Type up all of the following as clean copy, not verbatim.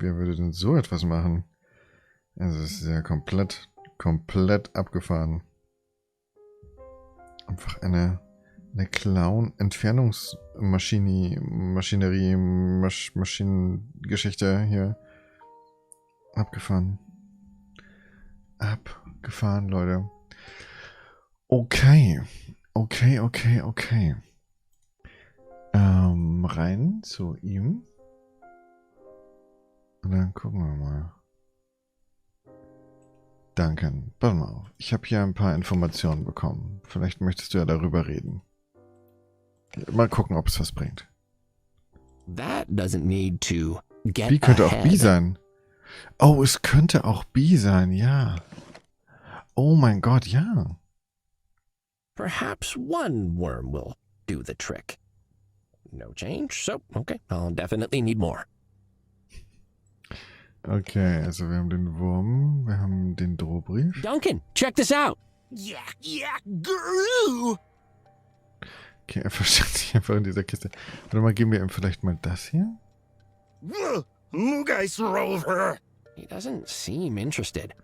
Wer würde denn so etwas machen? Also es ist ja komplett abgefahren. Einfach eine Maschinengeschichte hier. Abgefahren. Abgefahren, Leute. Okay. Rein zu ihm. Und dann gucken wir mal. Danke. Pass mal auf. Ich habe hier ein paar Informationen bekommen. Vielleicht möchtest du ja darüber reden. Mal gucken, ob es was bringt. That doesn't need to get B könnte auch ahead. B sein. Oh, es könnte auch B sein, ja. Oh mein Gott, ja. Perhaps one worm will do the trick. No change, so okay, I'll definitely need more. Okay, also wir haben den Wurm, wir haben den Drohbrief. Duncan, check this out. Guru. Okay, er versteckt sich einfach in dieser Kiste. Warte mal, geben wir ihm vielleicht mal das hier? Mugais Rover. He doesn't seem interested.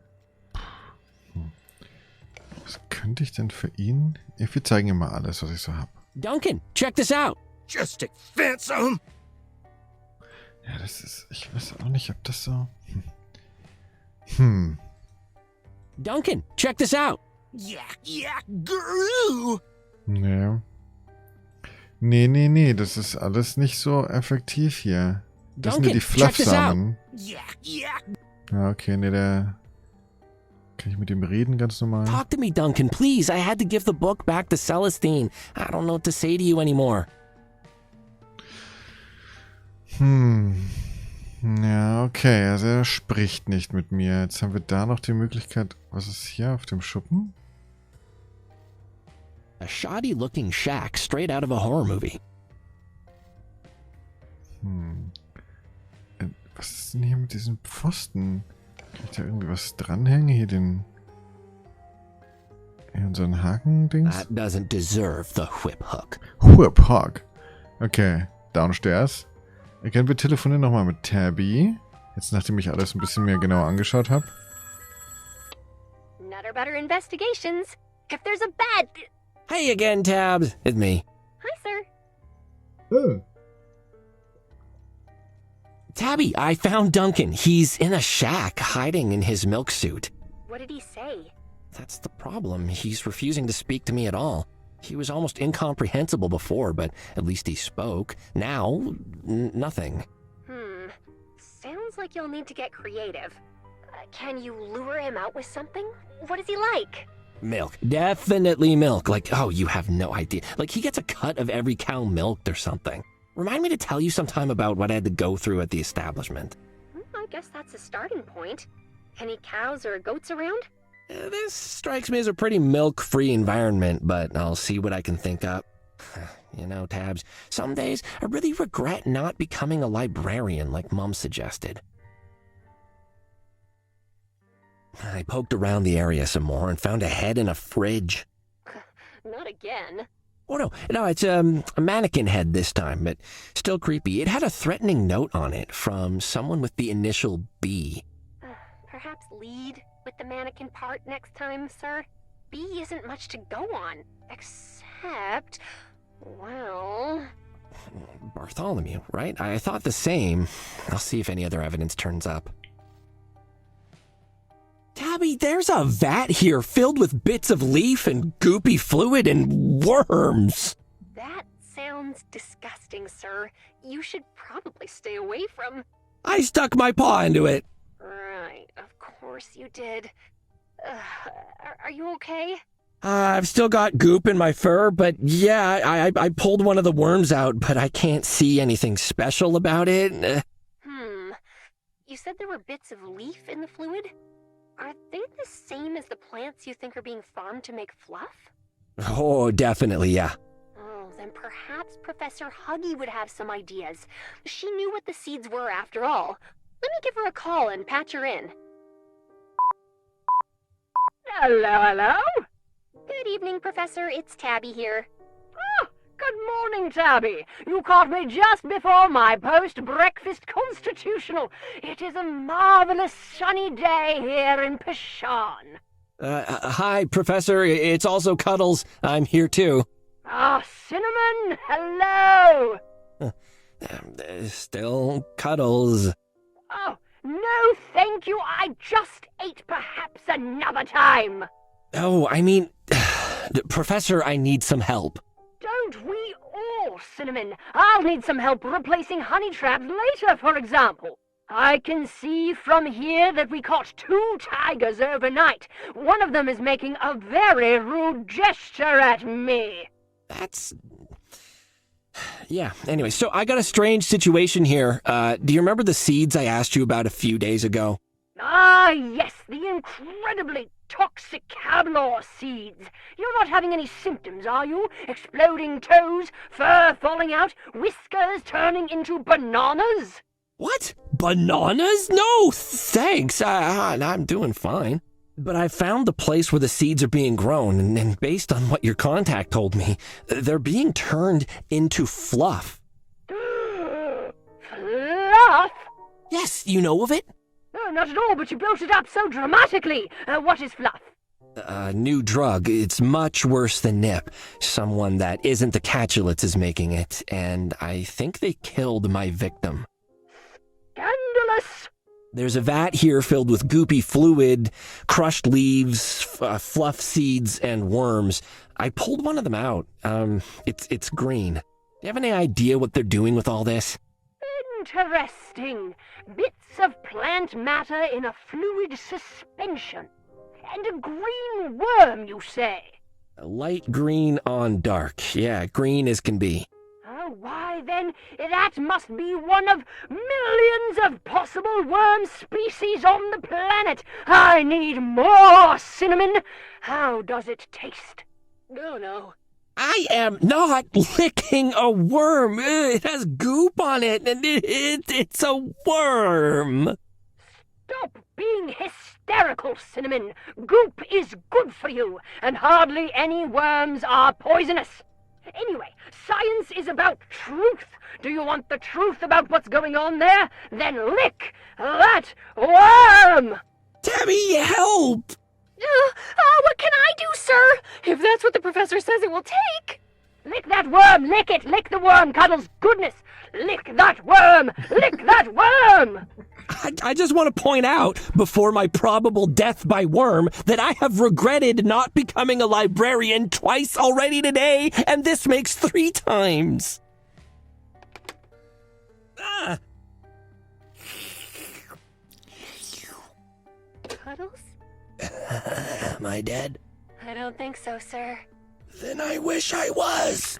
Was könnte ich denn für ihn? Wir zeigen ihm mal alles, was ich so habe. Duncan, check this out. Just advance him. Ja, das ist... Ich weiß auch nicht, ob das so... Duncan, check this out. Guru. Nee. Nee, das ist alles nicht so effektiv hier. Das sind ja die Fluffsamen. Ja, okay, nee, der... Kann ich mit ihm reden, ganz normal? Talk to me, Duncan, please. I had to give the book back to Celestine. I don't know what to say to you anymore. Ja, okay, also er spricht nicht mit mir. Jetzt haben wir da noch die Möglichkeit... Was ist hier auf dem Schuppen? A shoddy-looking shack straight out of a horror movie. Was ist denn hier mit diesem Pfosten? Kann ich da irgendwie was dranhängen? Hier so ein Haken-Dings? That doesn't deserve the whip hook. Whip Hook. Okay, downstairs. Okay, wir telefonieren nochmal mit Tabby. Jetzt, nachdem ich alles ein bisschen mehr genauer angeschaut habe. Nutter butter investigations. If there's a bad... Hey again, Tabs. It's me. Hi, sir. Oh. Tabby, I found Duncan. He's in a shack, hiding in his milk suit. What did he say? That's the problem. He's refusing to speak to me at all. He was almost incomprehensible before, but at least he spoke. Now, nothing. Sounds like you'll need to get creative. Can you lure him out with something? What is he like? Milk. Definitely milk. Like, oh, you have no idea. Like, he gets a cut of every cow milked or something. Remind me to tell you sometime about what I had to go through at the establishment. I guess that's a starting point. Any cows or goats around? This strikes me as a pretty milk-free environment, but I'll see what I can think up. You know, Tabs, some days I really regret not becoming a librarian like Mom suggested. I poked around the area some more and found a head in a fridge. Not again. Oh, no, it's a mannequin head this time, but still creepy. It had a threatening note on it from someone with the initial B. Perhaps lead with the mannequin part next time, sir? B isn't much to go on, except, well... Bartholomew, right? I thought the same. I'll see if any other evidence turns up. Tabby, there's a vat here filled with bits of leaf and goopy fluid and worms. That sounds disgusting, sir. You should probably stay away from... I stuck my paw into it. Right, of course you did. Are you okay? I've still got goop in my fur, but yeah, I pulled one of the worms out, but I can't see anything special about it. You said there were bits of leaf in the fluid? Are they the same as the plants you think are being farmed to make fluff? Oh, definitely, yeah. Oh, then perhaps Professor Huggy would have some ideas. She knew what the seeds were after all. Let me give her a call and patch her in. Hello? Good evening, Professor. It's Tabby here. Oh, Good morning, Tabby. You caught me just before my post-breakfast constitutional. It is a marvelous sunny day here in Pashan. Hi, Professor. It's also Cuddles. I'm here, too. Ah, Cinnamon, hello. Still Cuddles. Oh, no thank you. I just ate, perhaps another time. Oh, I mean, Professor, I need some help. Don't we all, Cinnamon? I'll need some help replacing honey traps later, for example. I can see from here that we caught 2 tigers overnight. One of them is making a very rude gesture at me. Yeah, anyway, so I got a strange situation here. Do you remember the seeds I asked you about a few days ago? Ah, yes, the incredibly toxic Cablor seeds. You're not having any symptoms, are you? Exploding toes, fur falling out, whiskers turning into bananas? What? Bananas? No, thanks. I'm doing fine. But I found the place where the seeds are being grown, and based on what your contact told me, they're being turned into fluff. Fluff? Yes, you know of it? No, not at all, but you built it up so dramatically. What is fluff? A new drug. It's much worse than nip. Someone that isn't the Catulets is making it, and I think they killed my victim. Scandalous! There's a vat here filled with goopy fluid, crushed leaves, fluff seeds, and worms. I pulled one of them out. It's green. Do you have any idea what they're doing with all this? Interesting. Bits of plant matter in a fluid suspension. And a green worm, you say? A light green on dark. Yeah, green as can be. Oh, why then, that must be one of millions of possible worm species on the planet. I need more cinnamon. How does it taste? Oh, no. I am not licking a worm. It has goop on it, and it's a worm. Stop being hysterical, Cinnamon. Goop is good for you, and hardly any worms are poisonous. Anyway, science is about truth. Do you want the truth about what's going on there? Then lick that worm! Tabby, help! What can I do, sir? If that's what the professor says it will take. Lick that worm! Lick it! Lick the worm, Cuddles! Goodness! Lick that worm! Lick that worm! I just want to point out, before my probable death by worm, that I have regretted not becoming a librarian twice already today, and this makes 3 times. Cuddles? Am I dead? I don't think so, sir. Then I wish I was.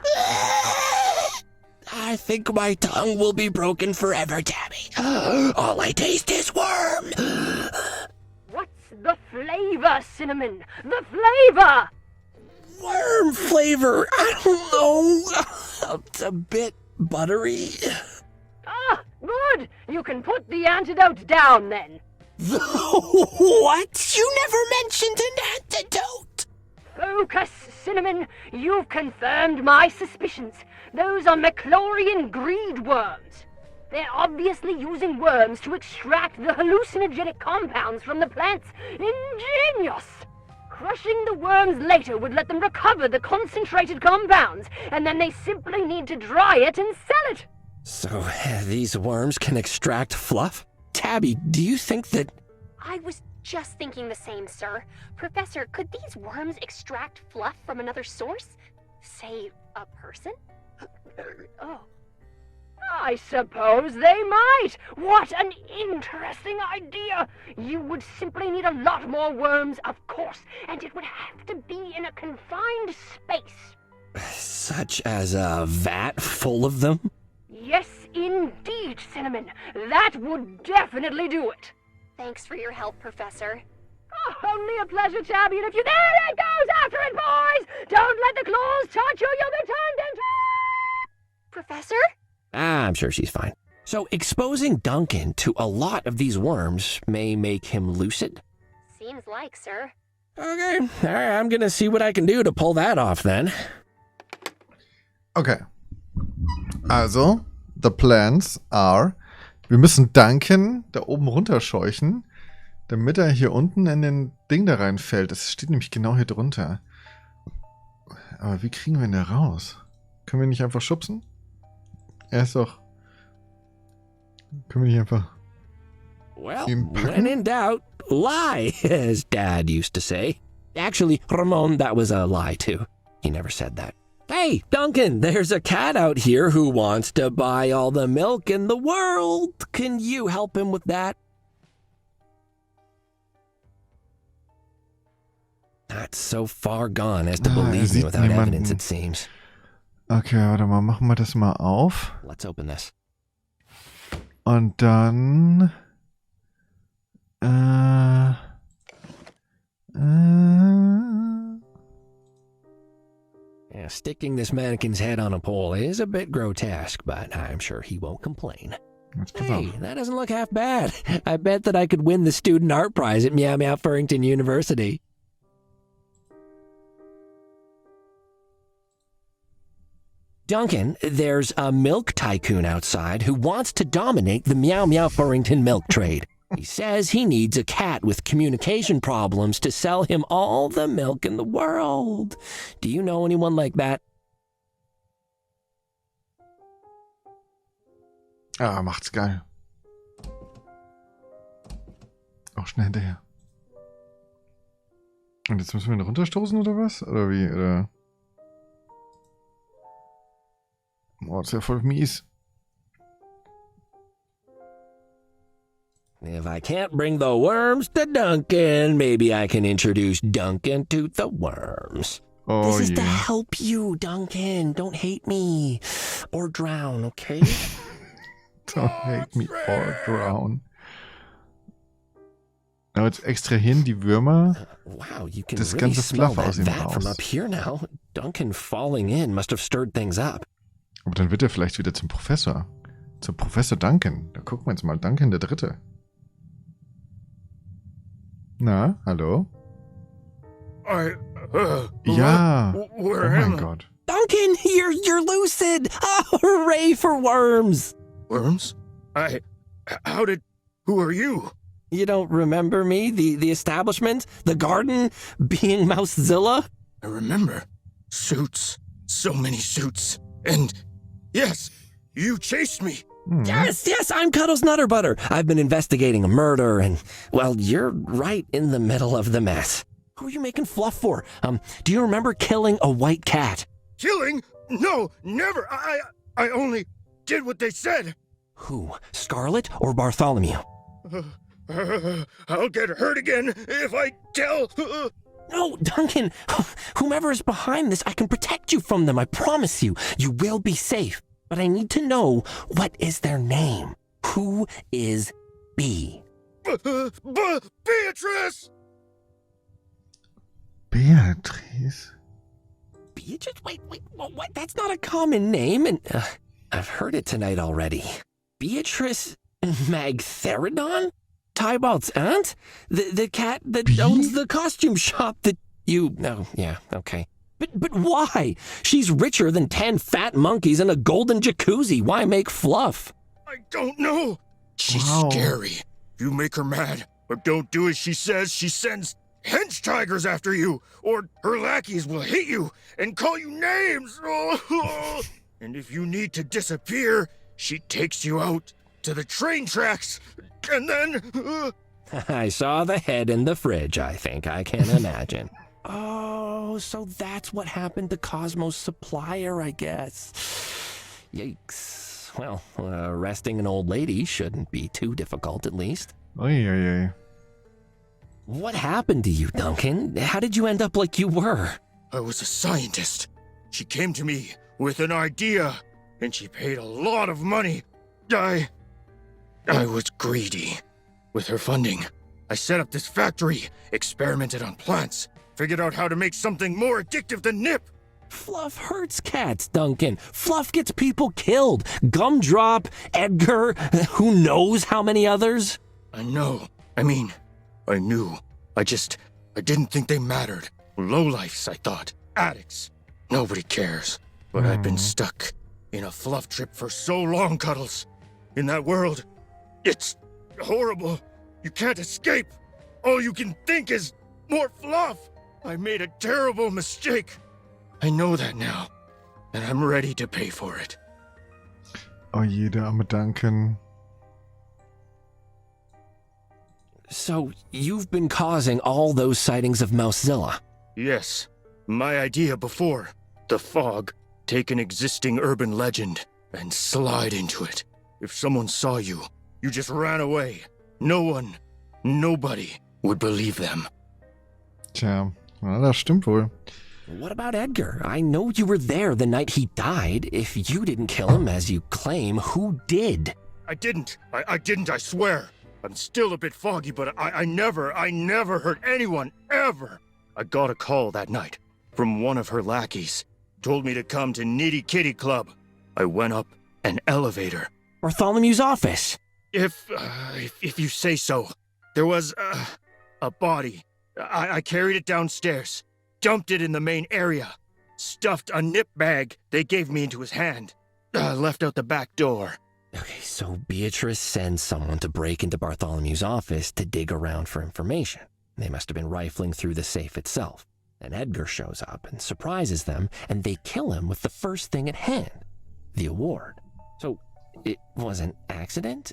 I think my tongue will be broken forever, Tabby. All I taste is worm. What's the flavor, Cinnamon? The flavor! Worm flavor. I don't know. It's a bit buttery. Ah, good. You can put the antidote down then. What? You never mentioned an antidote. Focus, Cinnamon. You've confirmed my suspicions. Those are McClorian greed worms. They're obviously using worms to extract the hallucinogenic compounds from the plants. Ingenious! Crushing the worms later would let them recover the concentrated compounds, and then they simply need to dry it and sell it. So, these worms can extract fluff? Tabby, do you think that... I was just thinking the same, sir. Professor, could these worms extract fluff from another source? Say, a person? Oh. I suppose they might. What an interesting idea. You would simply need a lot more worms, of course, and it would have to be in a confined space. Such as a vat full of them? Yes, indeed, Cinnamon. That would definitely do it. Thanks for your help, Professor. Oh, only a pleasure, Tabby, and if you... There it goes! After it, boys! Don't let the claws touch you, you'll be turned into... Professor? I'm sure she's fine. So exposing Duncan to a lot of these worms may make him lucid? Seems like, sir. Okay, all right, I'm gonna see what I can do to pull that off then. Okay. Also, the plans are, wir müssen Duncan da oben runterscheuchen, damit er hier unten in den Ding da reinfällt. Das steht nämlich genau hier drunter. Aber wie kriegen wir ihn da raus? Können wir nicht einfach schubsen? Er ist doch... Können wir nicht einfach... Well, when in doubt, lie, as Dad used to say. Actually, Ramon, that was a lie, too. He never said that. Hey, Duncan, there's a cat out here who wants to buy all the milk in the world. Can you help him with that? Not so far gone as to believe me without evidence, it seems. Okay, warte mal, machen wir das mal auf. Let's open this. Und dann... Yeah, sticking this mannequin's head on a pole is a bit grotesque, but I'm sure he won't complain. Hey, that doesn't look half bad. I bet that I could win the student art prize at Meow Meow Furrington University. Duncan, there's a milk tycoon outside who wants to dominate the Meow Meow Furrington milk trade. He says he needs a cat with communication problems to sell him all the milk in the world. Do you know anyone like that? Ah, macht's geil. Auch schnell hinterher. Und jetzt müssen wir ihn runterstoßen oder was? Oder wie? Oder? Oh, das ist ja voll mies. If I can't bring the worms to Duncan, maybe I can introduce Duncan to the worms. Oh, this is to help you, Duncan. Don't hate me. Or drown, okay? Don't hate me or drown. Aber jetzt extrahieren die Würmer Wow, you can das really ganze smell Fluff aus ihm that from raus. up here now. Duncan falling in must have stirred things up. Aber dann wird er vielleicht wieder zum Professor. Zum Professor Duncan. Da gucken wir jetzt mal. Duncan der Dritte. Na, hallo? Ja. Oh mein Gott. Duncan, you're lucid. Oh, hooray for worms. Worms? Who are you? You don't remember me? The establishment? The garden? Being Mousezilla? I remember. Suits. So many suits. And, yes, you chased me. Yes, I'm Cuddles Nutter Butter. I've been investigating a murder and, well, you're right in the middle of the mess. Who are you making fluff for? Do you remember killing a white cat? Killing? No, never. I only did what they said. Who, Scarlet or Bartholomew? I'll get hurt again if I tell. No, Duncan, whomever is behind this, I can protect you from them, I promise you. You will be safe. But I need to know, what is their name? Who is B? Beatrice! Beatrice? Beatrice? Wait, what? That's not a common name, and I've heard it tonight already. Beatrice Magtheridon? Tybalt's aunt? The cat that owns the costume shop that you... Oh, yeah, okay. But why? She's richer than 10 fat monkeys and a golden jacuzzi. Why make fluff? I don't know. She's scary. You make her mad, or don't do as she says. She sends hench tigers after you, or her lackeys will hit you and call you names. And if you need to disappear, she takes you out to the train tracks, and then... I saw the head in the fridge, I think. I can imagine. Oh, so that's what happened to Cosmo's supplier, I guess. Yikes. Well, arresting an old lady shouldn't be too difficult, at least. Oy. What happened to you, Duncan? How did you end up like you were? I was a scientist. She came to me with an idea, and she paid a lot of money. I was greedy. With her funding, I set up this factory, experimented on plants, figured out how to make something more addictive than nip. Fluff hurts cats, Duncan. Fluff gets people killed. Gumdrop, Edgar, who knows how many others? I know. I mean, I knew. I didn't think they mattered. Lowlifes, I thought. Addicts. Nobody cares. But I've been stuck in a fluff trip for so long, Cuddles. In that world, it's horrible. You can't escape. All you can think is more fluff. I made a terrible mistake. I know that now, and I'm ready to pay for it. Oh je, der arme Duncan. So, you've been causing all those sightings of Mousezilla. Yes, my idea before. The fog. Take an existing urban legend and slide into it. If someone saw you, you just ran away. No one, nobody would believe them. Tja, na, das stimmt wohl. What about Edgar? I know you were there the night he died. If you didn't kill him, as you claim, who did? I didn't, I swear. I'm still a bit foggy, but I never hurt anyone, ever. I got a call that night from one of her lackeys. Told me to come to Nitty Kitty Club. I went up an elevator. Bartholomew's office. If you say so. There was a body. I carried it downstairs, dumped it in the main area, stuffed a nip bag they gave me into his hand, left out the back door. Okay, so Beatrice sends someone to break into Bartholomew's office to dig around for information. They must have been rifling through the safe itself. And Edgar shows up and surprises them, and they kill him with the first thing at hand, the award. So, it was an accident?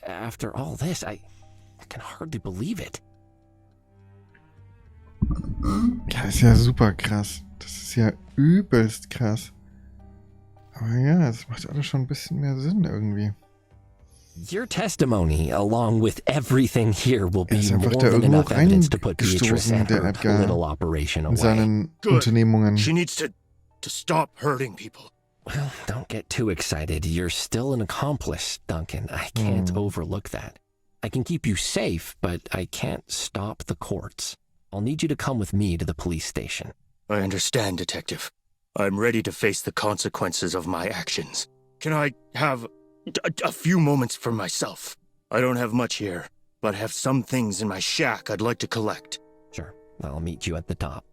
After all this, I can hardly believe it. Ja, ist ja super krass. Das ist ja übelst krass. Aber ja, es macht alles schon ein bisschen mehr Sinn irgendwie. Your testimony, along with everything here, will be ist more einfach da than irgendwo enough evidence to put Beatrice reingestoßen, and der her Edgar, little operation in away. seinen Good. Unternehmungen. She needs to stop hurting people. Well, don't get too excited. You're still an accomplice, Duncan. I can't overlook that. I can keep you safe, but I can't stop the courts. I'll need you to come with me to the police station. I understand, Detective. I'm ready to face the consequences of my actions. Can I have a few moments for myself? I don't have much here, but I have some things in my shack I'd like to collect. Sure, I'll meet you at the top.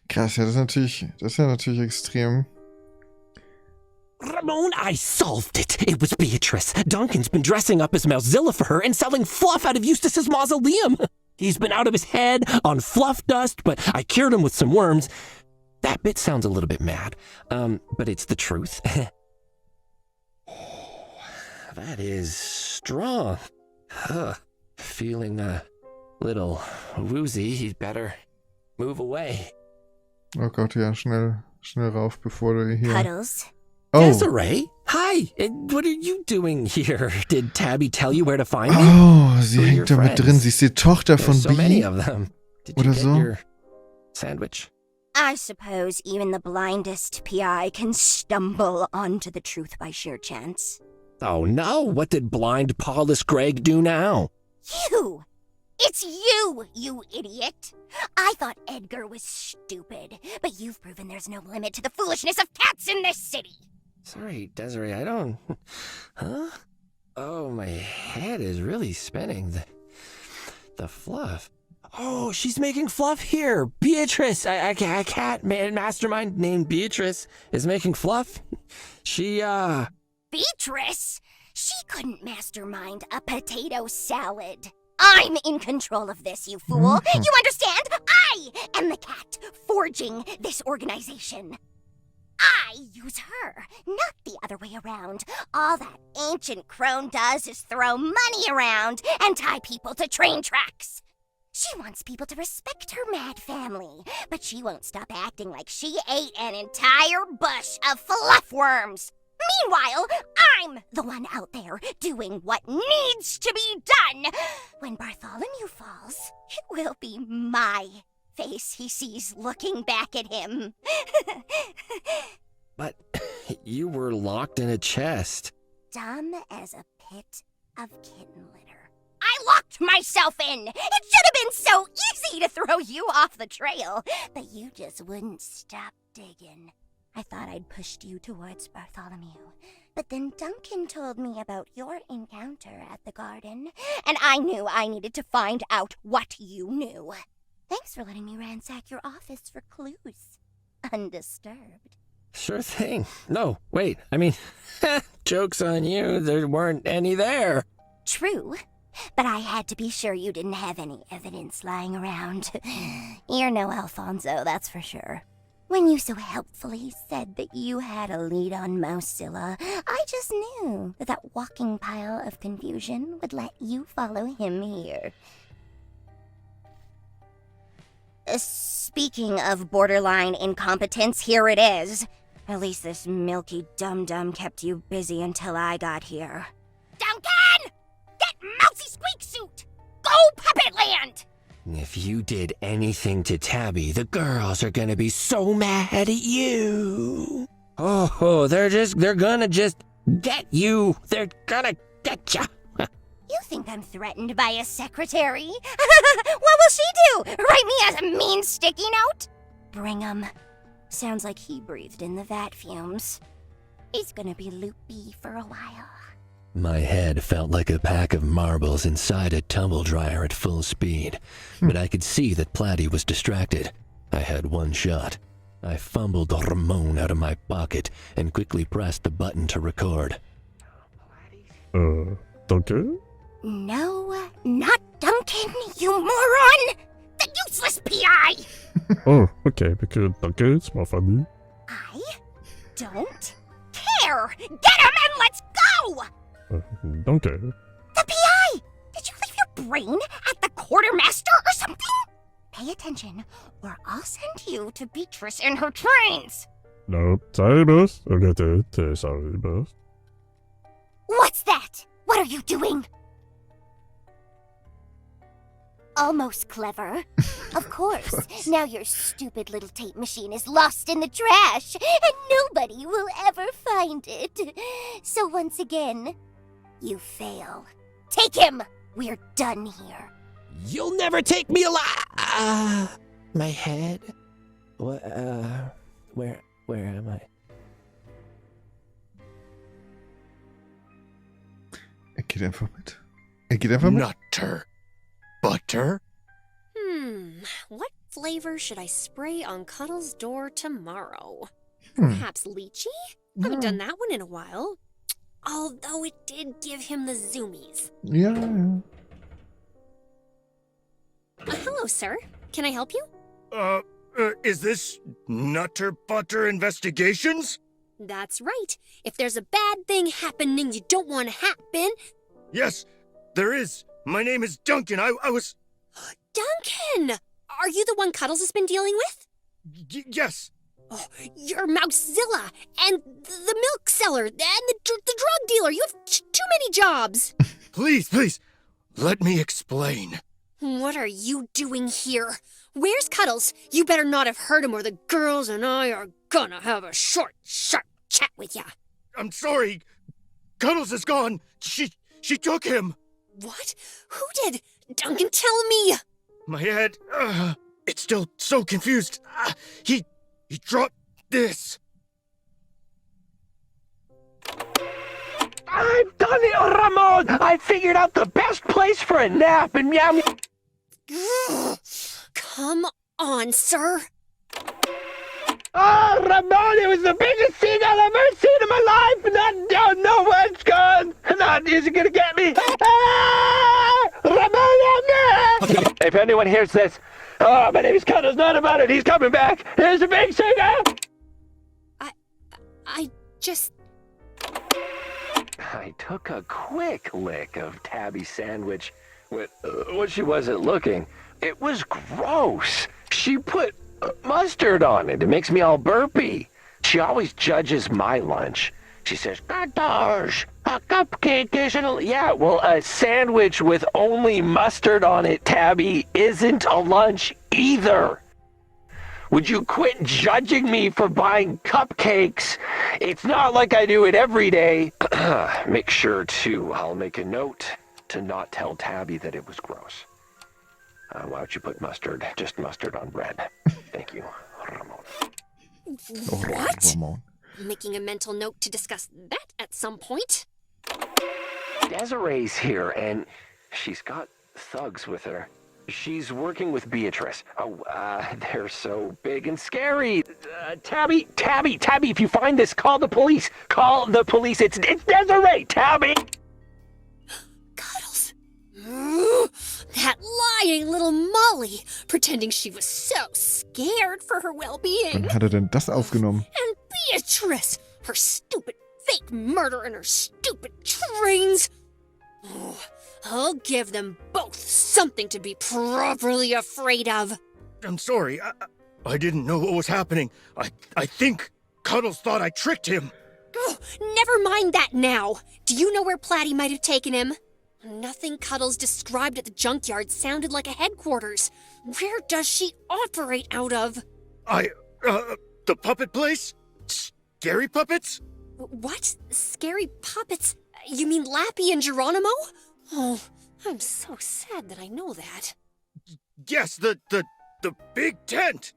Krass, ja, das ist ja natürlich extrem. Ramon, I solved it. It was Beatrice. Duncan's been dressing up as Mousezilla for her and selling fluff out of Eustace's mausoleum. He's been out of his head on fluff dust, but I cured him with some worms. That bit sounds a little bit mad, but it's the truth. That is strong. Feeling a little woozy. You'd better move away. Oh Gott, ja, schnell rauf, bevor du hier... Cuddles. Oh. Desiree, hi. What are you doing here? Did Tabby tell you where to find me? Oh, sie Who are your hängt da mit friends? drin. Sie ist die Tochter von There's so many B. of them. Did you Oder get so? your sandwich? I suppose even the blindest PI can stumble onto the truth by sheer chance. Oh no, what did blind Paulus Gregg do now? You! It's you, you idiot! I thought Edgar was stupid, but you've proven there's no limit to the foolishness of cats in this city! Sorry, Desiree, I don't... Huh? Oh, my head is really spinning. The fluff. Oh, she's making fluff here. Beatrice, a cat mastermind named Beatrice is making fluff. She, Beatrice? She couldn't mastermind a potato salad. I'm in control of this, you fool! You understand? I am the cat forging this organization. I use her, not the other way around. All that ancient crone does is throw money around and tie people to train tracks. She wants people to respect her mad family, but she won't stop acting like she ate an entire bush of fluffworms. Meanwhile, I'm the one out there doing what needs to be done. When Bartholomew falls, it will be my face he sees looking back at him. but you were locked in a chest. Dumb as a pit of kitten litter. I locked myself in! It should have been so easy to throw you off the trail, but you just wouldn't stop digging. I thought I'd pushed you towards Bartholomew, but then Duncan told me about your encounter at the garden, and I knew I needed to find out what you knew. Thanks for letting me ransack your office for clues. undisturbed. Sure thing. No, wait, I mean, joke's on you, there weren't any there. True, but I had to be sure you didn't have any evidence lying around. You're no Alfonso, that's for sure. When you so helpfully said that you had a lead on Mousezilla, I just knew that that walking pile of confusion would let you follow him here. Speaking of borderline incompetence, here it is. At least this milky dum-dum kept you busy until I got here. Duncan! Get Mousy Squeak Suit! Go Puppet Land! If you did anything to Tabby, the girls are gonna be so mad at you. Oh, they're gonna just get you. They're gonna get ya. You think I'm threatened by a secretary? What will she do? Write me as a mean sticky note? Bring 'em. Sounds like he breathed in the vat fumes. He's gonna be loopy for a while. My head felt like a pack of marbles inside a tumble dryer at full speed, but I could see that Platy was distracted. I had one shot. I fumbled the remote out of my pocket and quickly pressed the button to record. Duncan? No, not Duncan, you moron! The useless PI! Oh, okay, because Duncan is more funny. I don't care! Get him and let's go! Duncan? The PI! Did you leave your brain at the quartermaster or something? Pay attention, or I'll send you to Beatrice in her trains! No, sorry, boss. Okay, sorry, boss. What's that? What are you doing? Almost clever. Of course. Now your stupid little tape machine is lost in the trash, and nobody will ever find it. So once again, you fail. Take him! We're done here. You'll never take me alive. My head. What? Where am I? Geht einfach mit. Geht einfach mit. Nutter. Butter? What flavor should I spray on Cuddles' door tomorrow? Perhaps lychee? Haven't done that one in a while. Although it did give him the zoomies. Ja. Hello, sir. Can I help you? Is this Nutter Butter Investigations? That's right. If there's a bad thing happening you don't want to happen... Yes, there is. My name is Duncan. I was... Duncan! Are you the one Cuddles has been dealing with? Yes. Oh, you're Mousezilla, and the milk seller, and the drug dealer. You have too many jobs. Please, let me explain. What are you doing here? Where's Cuddles? You better not have heard him, or the girls and I are gonna have a short, sharp chat with ya. I'm sorry. Cuddles is gone. She took him. What? Who did? Duncan, tell me! My head, it's still so confused. He dropped this. I've done it, Ramon! I figured out the best place for a nap and meow. Come on, sir. Oh, Ramon, it was the biggest thing I've ever seen in my life, and I don't know where it's gone. Not is it gonna get me? Ah! Ramon, if anyone hears this, oh, my name is Cuddles, not about it. He's coming back. Here's a big singer. I took a quick lick of Tabby's sandwich when she wasn't looking. It was gross. She put mustard on it. It makes me all burpy. She always judges my lunch. She says, "Gosh, a cupcake isn't." Yeah, well, a sandwich with only mustard on it, Tabby, isn't a lunch either. Would you quit judging me for buying cupcakes? It's not like I do it every day. Make sure to, I'll make a note to not tell Tabby that it was gross. Why don't you put mustard, just mustard on bread? Thank you, Ramon. What? Ramon. Making a mental note to discuss that at some point. Desiree's here, and she's got thugs with her. She's working with Beatrice. Oh, they're so big and scary. Tabby, if you find this, call the police. Call the police. It's Desiree, Tabby! Cuddles. That lying little Molly, pretending she was so scared for her well-being. Wann hat er denn das aufgenommen? And Beatrice, her stupid fake murder and her stupid trains. Oh, I'll give them both something to be properly afraid of. I'm sorry. I didn't know what was happening. I think Cuddles thought I tricked him. Oh, never mind that now. Do you know where Platy might have taken him? Nothing Cuddles described at the junkyard sounded like a headquarters. Where does she operate out of? The puppet place? Scary puppets? What? Scary puppets? You mean Lappy and Geronimo? Oh, I'm so sad that I know that. Yes, the big tent.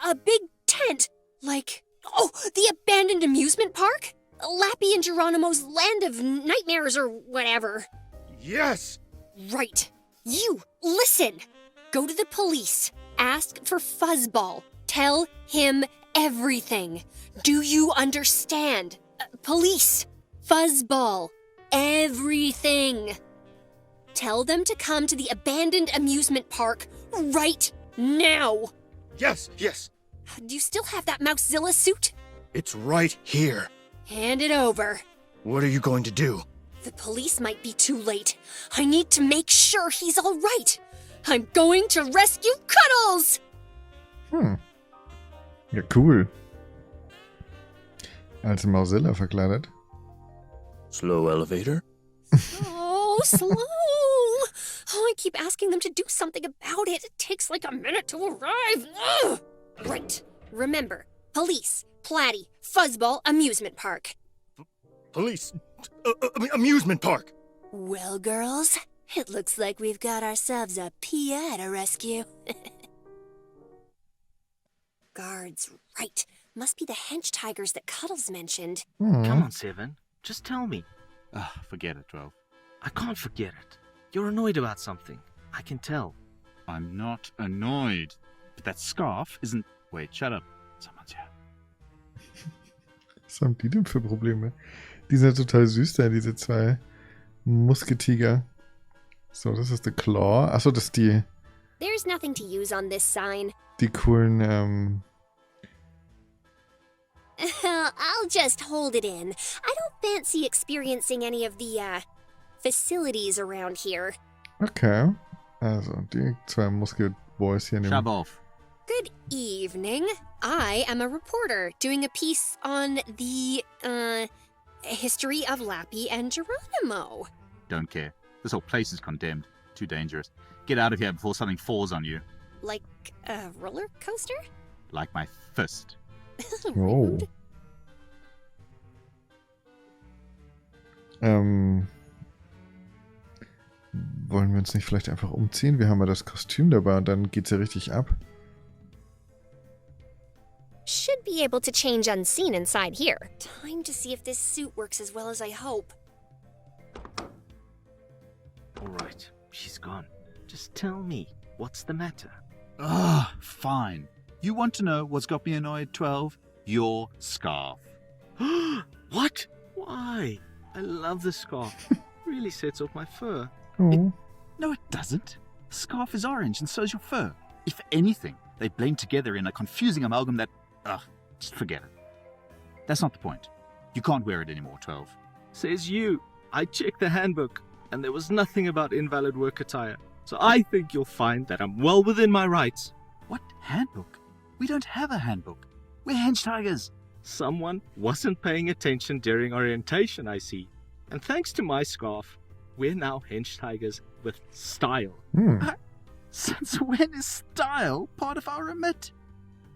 A big tent? Like, oh, the abandoned amusement park? Lappy and Geronimo's land of nightmares or whatever. Yes. Right. You, listen. Go to the police. Ask for Fuzzball. Tell him everything. Do you understand? Police. Fuzzball. Everything. Tell them to come to the abandoned amusement park right now. Yes. Do you still have that Mousezilla suit? It's right here. Hand it over. What are you going to do? The police might be too late. I need to make sure he's all right. I'm going to rescue Cuddles! Ja, cool. Als Mausilla verkleidet. Slow elevator? Oh, slow! Oh, I keep asking them to do something about it. It takes like a minute to arrive. Ugh! Right. Remember, police, Platy, Fuzzball, amusement park. Police. Amusement park. Well, girls, it looks like we've got ourselves a PI to rescue. Guards, right. Must be the hench tigers that Cuddles mentioned. Come on, 7. Just tell me. Forget it, 12. I can't forget it. You're annoyed about something. I can tell. I'm not annoyed. But that scarf isn't... Wait, shut up. Someone's here. Was haben die denn für Probleme? Die sind ja total süß da, diese zwei Musketiger. So, das ist der Claw. Achso, das ist die... There's nothing to use on this sign. Die coolen, I'll just hold it in. I don't fancy experiencing any of the, facilities around here. Okay. Also, die zwei Muskelboys hier Shove off. Good evening. I am a reporter doing a piece on the, history of Lappy and Geronimo. Don't care. This whole place is condemned. Too dangerous. Get out of here before something falls on you. Like a roller coaster? Like my fist. Oh. Wollen wir uns nicht vielleicht einfach umziehen? Wir haben ja das Kostüm dabei und dann geht's ja richtig ab. Should be able to change unseen inside here. Time to see if this suit works as well as I hope. All right, she's gone. Just tell me, what's the matter? Fine. You want to know what's got me annoyed, 12? Your scarf. What? Why? I love the scarf. Really sets off my fur. Oh. No, it doesn't. The scarf is orange and so's your fur. If anything, they blend together in a confusing amalgam that... just forget it. That's not the point. You can't wear it anymore, 12. Says you. I checked the handbook, and there was nothing about invalid work attire. So I think you'll find that I'm well within my rights. What handbook? We don't have a handbook. We're hench tigers. Someone wasn't paying attention during orientation, I see. And thanks to my scarf, we're now hench tigers with style. Since when is style part of our remit?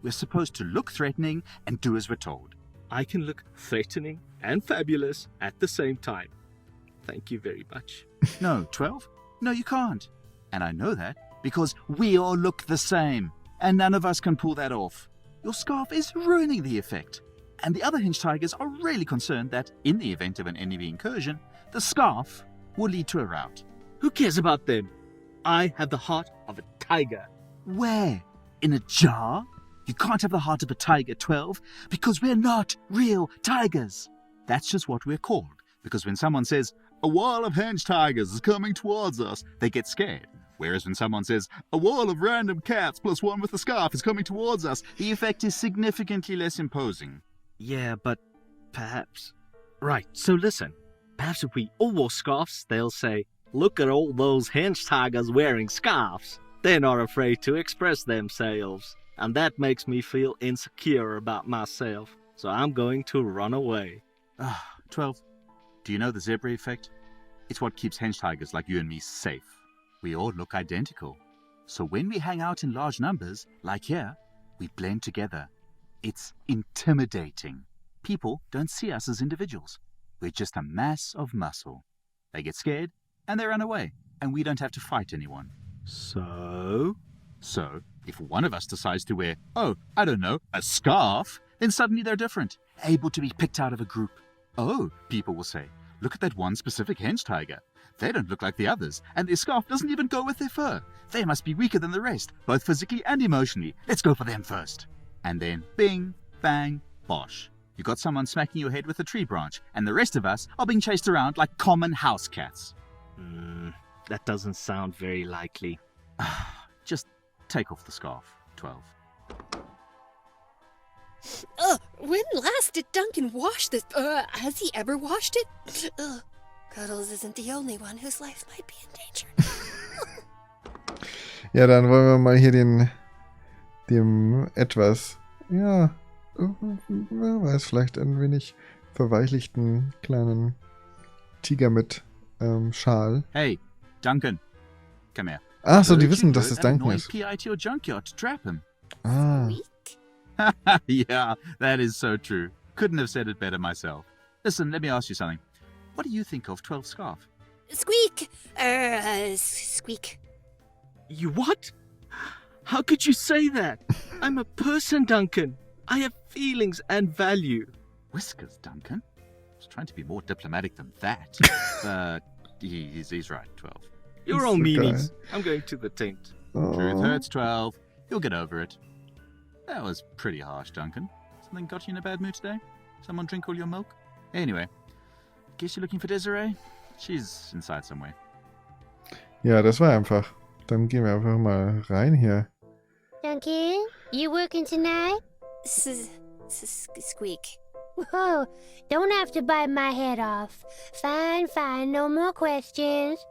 We're supposed to look threatening and do as we're told. I can look threatening and fabulous at the same time. Thank you very much. No, 12? No, you can't. And I know that because we all look the same. And none of us can pull that off. Your scarf is ruining the effect. And the other hench tigers are really concerned that, in the event of an enemy incursion, the scarf will lead to a rout. Who cares about them? I have the heart of a tiger. Where? In a jar? You can't have the heart of a tiger, 12, because we're not real tigers. That's just what we're called, because when someone says, a wall of hench tigers is coming towards us, they get scared. Whereas when someone says, a wall of random cats plus one with a scarf is coming towards us, the effect is significantly less imposing. Yeah, but perhaps... Right, so listen. Perhaps if we all wore scarves, they'll say, look at all those hench tigers wearing scarves. They're not afraid to express themselves. And that makes me feel insecure about myself. So I'm going to run away. 12. Do you know the zebra effect? It's what keeps hench tigers like you and me safe. We all look identical. So when we hang out in large numbers, like here, we blend together. It's intimidating. People don't see us as individuals. We're just a mass of muscle. They get scared, and they run away, and we don't have to fight anyone. So, if one of us decides to wear, I don't know, a scarf, then suddenly they're different, able to be picked out of a group. Oh, people will say, look at that one specific hench tiger. They don't look like the others, and their scarf doesn't even go with their fur. They must be weaker than the rest, both physically and emotionally. Let's go for them first. And then, bing, bang, bosh. You got someone smacking your head with a tree branch, and the rest of us are being chased around like common house cats. That doesn't sound very likely. Just take off the scarf, 12. When last did Duncan wash this? Has he ever washed it? Cuddles isn't the only one whose life might be in danger. Ja, dann wollen wir mal hier dem etwas, ja, wer weiß, vielleicht ein wenig verweichlichten kleinen Tiger mit Schal. Hey, Duncan, come here. Ach so, die wissen, dass es Duncan ist. PI to your junkyard to trap him. Ah. Yeah, that is so true. Couldn't have said it better myself. Listen, let me ask you something. What do you think of 12 scarf? Squeak! Squeak. You what? How could you say that? I'm a person, Duncan. I have feelings and value. Whiskers, Duncan? I was trying to be more diplomatic than that. But he's right, 12. You're all meanies. I'm going to the tent. Truth hurts, 12. You'll get over it. That was pretty harsh, Duncan. Something got you in a bad mood today? Someone drink all your milk? Anyway, guess you're looking for Desiree? She's inside somewhere. Ja, das war einfach. Dann gehen wir einfach mal rein hier. Duncan, you working tonight? Squeak. Whoa, don't have to bite my head off. Fine, no more questions.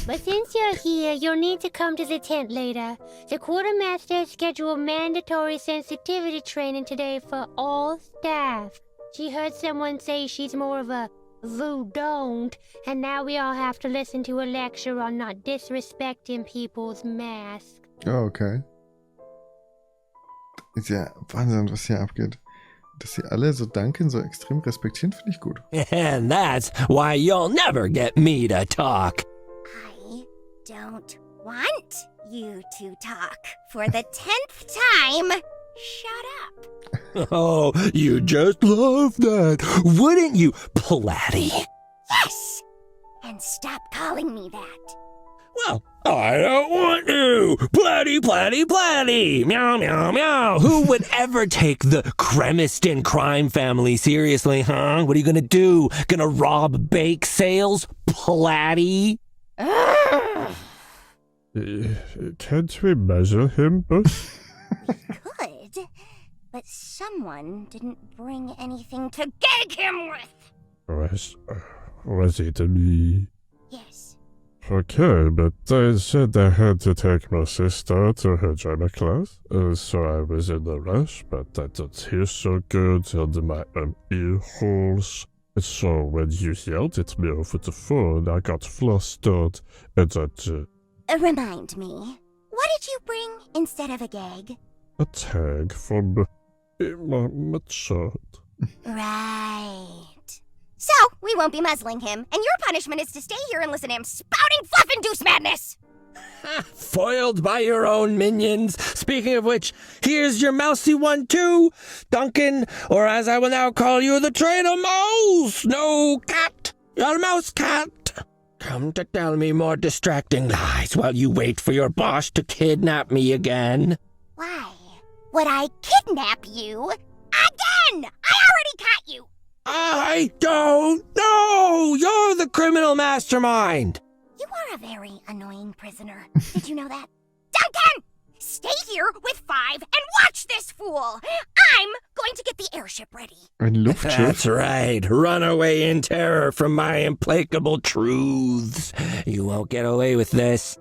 But since you're here, you'll need to come to the tent later. The quartermaster scheduled mandatory sensitivity training today for all staff. She heard someone say she's more of a don't, and now we all have to listen to a lecture on not disrespecting people's masks. Oh, okay. Ist ja Wahnsinn, was hier abgeht. Dass sie alle so Duncan so extrem respektieren, finde ich gut. And that's why you'll never get me to talk. I don't want you to talk. For the 10th time, shut up. Oh, you just love that, wouldn't you, Platty? Yes! And stop calling me that. Well, I don't want to. Platty, Platty, Platty. Meow, meow, meow. Who would ever take the Cremiston crime family seriously, huh? What are you gonna do? Gonna rob bake sales, Platty? Can't we measure him, boss? We could, but someone didn't bring anything to gag him with. Was it me? Yes. Okay, but I said I had to take my sister to her drama class, so I was in a rush, but I don't hear so good in my ear holes. So when you yelled at me over the phone, I got flustered, and Remind me, what did you bring instead of a gag? a tag from my shirt. Right. So, we won't be muzzling him, and your punishment is to stay here and listen to him spouting fluff-induced madness! Foiled by your own minions. Speaking of which, here's your mousy one too, Duncan, or as I will now call you, the trainer mouse. No cat, you're a mouse cat. Come to tell me more distracting lies while you wait for your boss to kidnap me again. Why would I kidnap you again? I already caught you. I don't know! You're the criminal mastermind! You are a very annoying prisoner. Did you know that? Duncan! Stay here with 5 and watch this fool! I'm going to get the airship ready. Ein Luftschiff? That's right. Run away in terror from my implacable truths. You won't get away with this.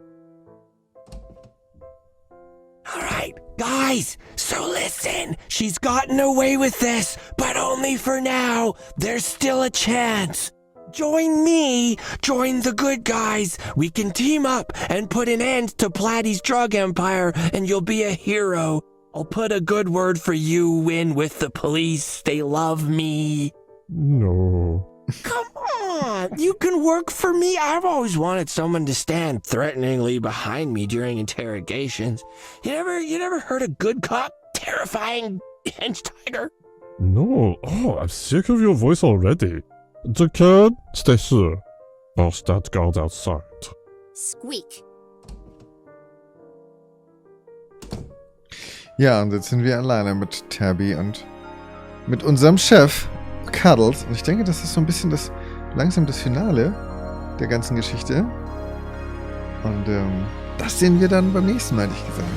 All right, guys, so listen. She's gotten away with this, but only for now. There's still a chance. Join me. Join the good guys. We can team up and put an end to Platy's drug empire, and you'll be a hero. I'll put a good word for you in with the police. They love me. No. Come on, you can work for me. I've always wanted someone to stand threateningly behind me during interrogations. You never heard a good cop terrifying hench tiger? No. Oh, I'm sick of your voice already. Duncan, stay here. I'll stand guard outside. Squeak. Ja, und jetzt sind wir alleine mit Tabby und mit unserem Chef, Cuddles. Und ich denke, das ist so ein bisschen langsam das Finale der ganzen Geschichte. Und das sehen wir dann beim nächsten Mal, hätte ich gesagt.